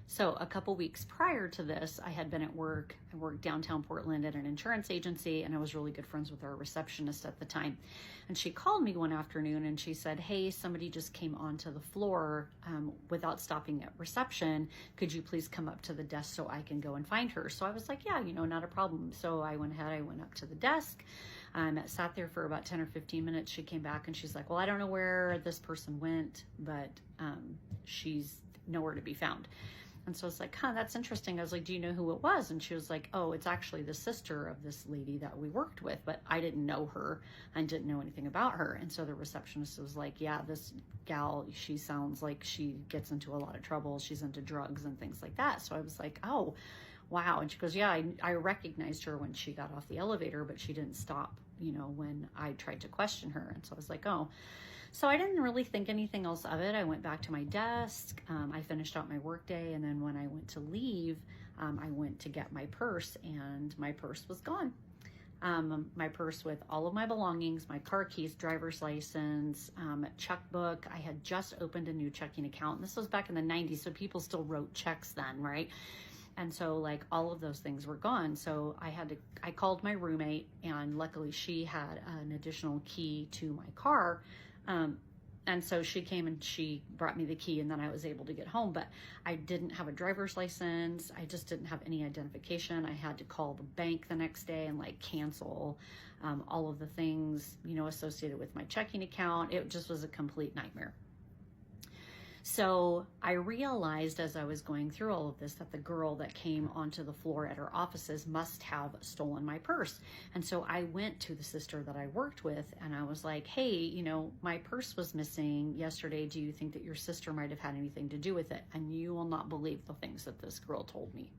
So a couple weeks prior to this, I had been at work. I worked downtown Portland at an insurance agency, and I was really good friends with our receptionist at the time. And she called me one afternoon and she said, hey, somebody just came onto the floor without stopping at reception. Could you please come up to the desk so I can go and find her? So I was like, yeah, not a problem. So I went up to the desk, sat there for about 10 or 15 minutes. She came back and she's like, well, I don't know where this person went, but she's nowhere to be found. And so I was like, that's interesting. I was like, do you know who it was? And she was like, oh, it's actually the sister of this lady that we worked with, but I didn't know her and didn't know anything about her. And so the receptionist was like, yeah, this gal, she sounds like she gets into a lot of trouble. She's into drugs and things like that. So I was like, oh, wow. And she goes, yeah, I recognized her when she got off the elevator, but she didn't stop, when I tried to question her. And so I was like, oh. So I didn't really think anything else of it. I went back to my desk. I finished out my workday. And then when I went to leave, I went to get my purse and my purse was gone. My purse with all of my belongings, my car keys, driver's license, checkbook. I had just opened a new checking account. And this was back in the 90s. So people still wrote checks then, right? And so like all of those things were gone. So I called my roommate, and luckily she had an additional key to my car. And so she came and she brought me the key, and then I was able to get home, but I didn't have a driver's license. I just didn't have any identification. I had to call the bank the next day and like cancel all of the things, associated with my checking account. It just was a complete nightmare. So I realized as I was going through all of this that the girl that came onto the floor at her offices must have stolen my purse. And so I went to the sister that I worked with and I was like, hey, my purse was missing yesterday. Do you think that your sister might have had anything to do with it? And you will not believe the things that this girl told me.